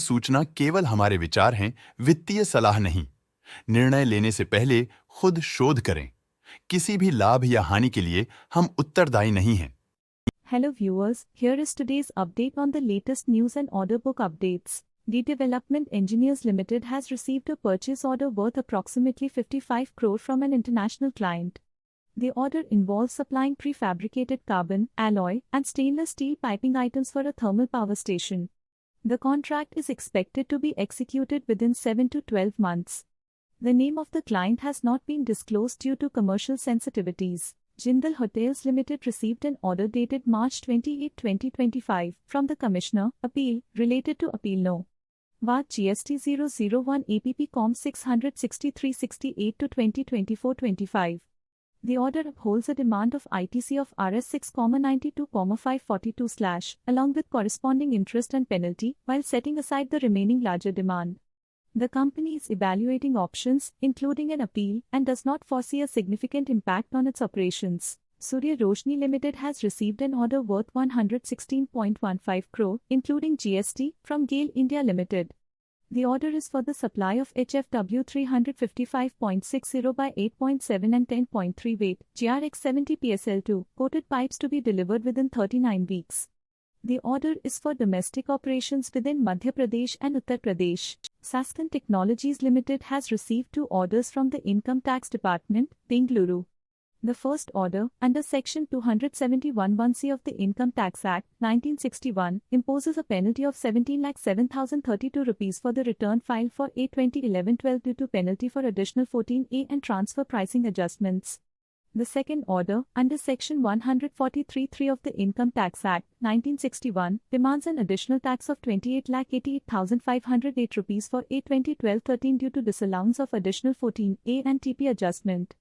सूचना केवल हमारे विचार हैं, वित्तीय सलाह नहीं। निर्णय लेने से पहले खुद शोध करें। किसी भी लाभ या हानि के लिए हम उत्तरदायी नहीं हैं। Hello viewers, here is today's update on the latest news and order book updates. The Development Engineers Limited has received a purchase order worth approximately 55 crore from an international client. The order involves supplying prefabricated carbon, alloy, and stainless steel piping items for a thermal power station. The contract is expected to be executed within 7 to 12 months. The name of the client has not been disclosed due to commercial sensitivities. Jindal Hotels Limited received an order dated March 28, 2025 from the Commissioner, Appeal, related to Appeal No. VAT GST 001 APP Com 66368 to 2024-25. The order upholds a demand of ITC of Rs 6,92,542/ along with corresponding interest and penalty, while setting aside the remaining larger demand. The company is evaluating options, including an appeal, and does not foresee a significant impact on its operations. Surya Roshni Limited has received an order worth 116.15 crore, including GST, from GAIL India Limited. The order is for the supply of HFW 355.60 by 8.7 and 10.3 weight, GRX 70 PSL2, coated pipes to be delivered within 39 weeks. The order is for domestic operations within Madhya Pradesh and Uttar Pradesh. Sasken Technologies Limited has received 2 orders from the Income Tax Department, Bengaluru. The first order, under Section 271(1)(c of the Income Tax Act, 1961, imposes a penalty of 17,07,032 rupees for the return filed for A2011-12 due to penalty for additional 14A and transfer pricing adjustments. The second order, under Section 143(3) of the Income Tax Act, 1961, demands an additional tax of 28,88,508 rupees for A2012-13 due to disallowance of additional 14A and TP adjustment.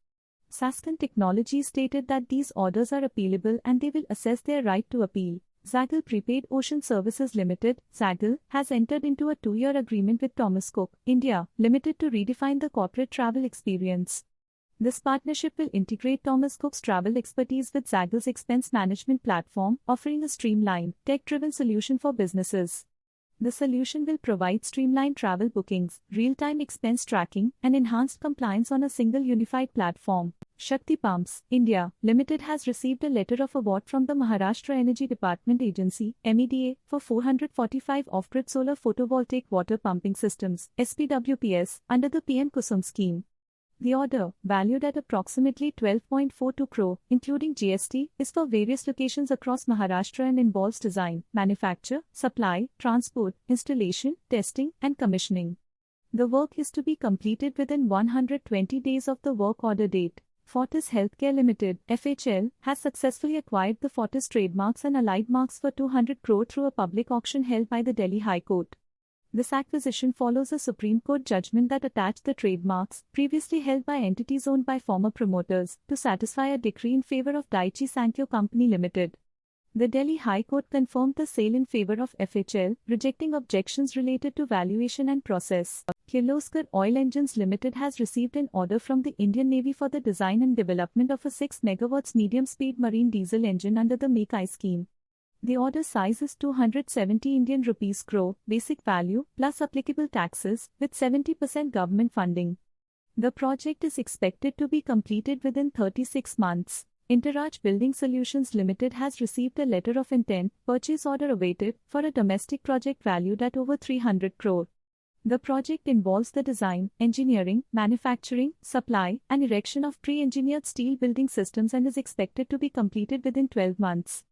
Sasken Technologies stated that these orders are appealable and they will assess their right to appeal. Zaggle Prepaid Ocean Services Limited, Zaggle, has entered into a 2-year agreement with Thomas Cook, India, Limited to redefine the corporate travel experience. This partnership will integrate Thomas Cook's travel expertise with Zaggle's expense management platform, offering a streamlined, tech-driven solution for businesses. The solution will provide streamlined travel bookings, real-time expense tracking, and enhanced compliance on a single unified platform. Shakti Pumps, India, Limited has received a letter of award from the Maharashtra Energy Department Agency, MEDA, for 445 off-grid solar photovoltaic water pumping systems, SPWPS, under the PM Kusum scheme. The order, valued at approximately 12.42 crore, including GST, is for various locations across Maharashtra and involves design, manufacture, supply, transport, installation, testing, and commissioning. The work is to be completed within 120 days of the work order date. Fortis Healthcare Limited, FHL, has successfully acquired the Fortis trademarks and allied marks for 200 crore through a public auction held by the Delhi High Court. This acquisition follows a Supreme Court judgment that attached the trademarks, previously held by entities owned by former promoters, to satisfy a decree in favor of Daiichi Sankyo Company Limited. The Delhi High Court confirmed the sale in favor of FHL, rejecting objections related to valuation and process. Kirloskar Oil Engines Limited has received an order from the Indian Navy for the design and development of a 6 MW medium-speed marine diesel engine under the Make-I scheme. The order size is 270 Indian rupees crore, basic value, plus applicable taxes, with 70% government funding. The project is expected to be completed within 36 months. Interraj Building Solutions Limited has received a letter of intent, purchase order awaited, for a domestic project valued at over 300 crore. The project involves the design, engineering, manufacturing, supply, and erection of pre-engineered steel building systems and is expected to be completed within 12 months.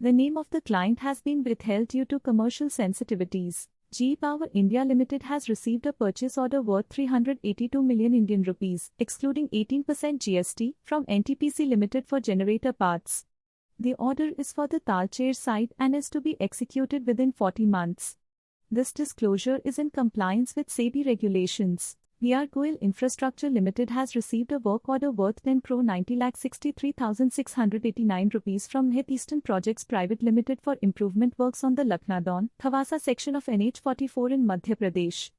The name of the client has been withheld due to commercial sensitivities. GE Power India Limited has received a purchase order worth 382 million Indian rupees, excluding 18% GST, from NTPC Limited for generator parts. The order is for the Talcher site and is to be executed within 40 months. This disclosure is in compliance with SEBI regulations. VR Goel Infrastructure Limited has received a work order worth 10 crore 90,63,689 rupees from North Eastern Projects Private Limited for improvement works on the Lucknow Thawasa section of NH44 in Madhya Pradesh.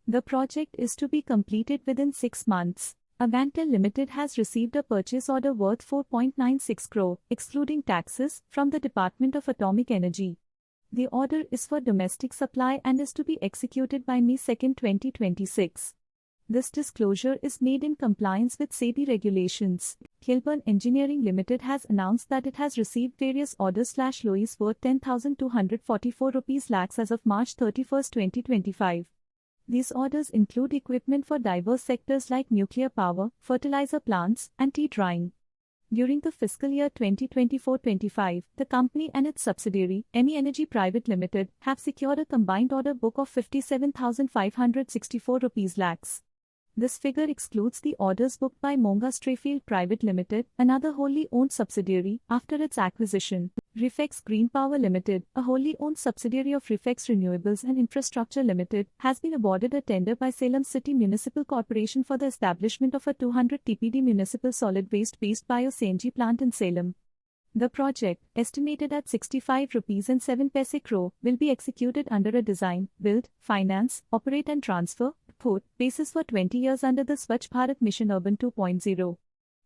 The project is to be completed within 6 months. Avantel Limited has received a purchase order worth 4.96 crore, excluding taxes, from the Department of Atomic Energy. The order is for domestic supply and is to be executed by May 2, 2026. This disclosure is made in compliance with SEBI regulations. Kilburn Engineering Limited has announced that it has received various orders/LOIs worth 10,244 rupees lakhs as of March 31, 2025. These orders include equipment for diverse sectors like nuclear power, fertilizer plants, and tea drying. During the fiscal year 2024-25, the company and its subsidiary, ME Energy Private Limited, have secured a combined order book of 57,564 rupees lakhs. This figure excludes the orders booked by Monga Strayfield Private Limited, another wholly owned subsidiary, after its acquisition. Refex Green Power Limited, a wholly owned subsidiary of Refex Renewables and Infrastructure Limited, has been awarded a tender by Salem City Municipal Corporation for the establishment of a 200 TPD municipal solid waste-based bio-CNG plant in Salem. The project, estimated at 65 rupees and 7 paise crore, will be executed under a design, build, finance, operate and transfer basis for 20 years under the Swachh Bharat Mission Urban 2.0.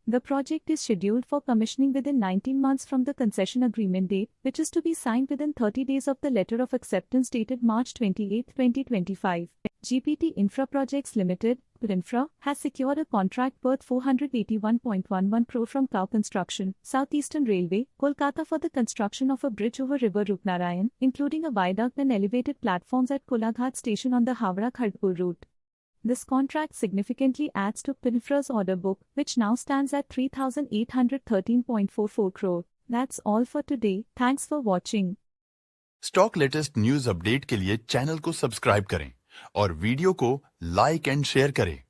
The project is scheduled for commissioning within 19 months from the concession agreement date, which is to be signed within 30 days of the letter of acceptance dated March 28, 2025. GPT Infra Projects Limited, Infra, has secured a contract worth 481.11 crore from Cow Construction, Southeastern Railway, Kolkata for the construction of a bridge over River Rupnarayan, including a viaduct and elevated platforms at Kolaghat station on the Howrah-Kharagpur route. This contract significantly adds to Infra's order book, which now stands at 3,813.44 crore. That's all for today. Thanks for watching. Stock latest news update के लिए channel को subscribe करें और video को like and share करें।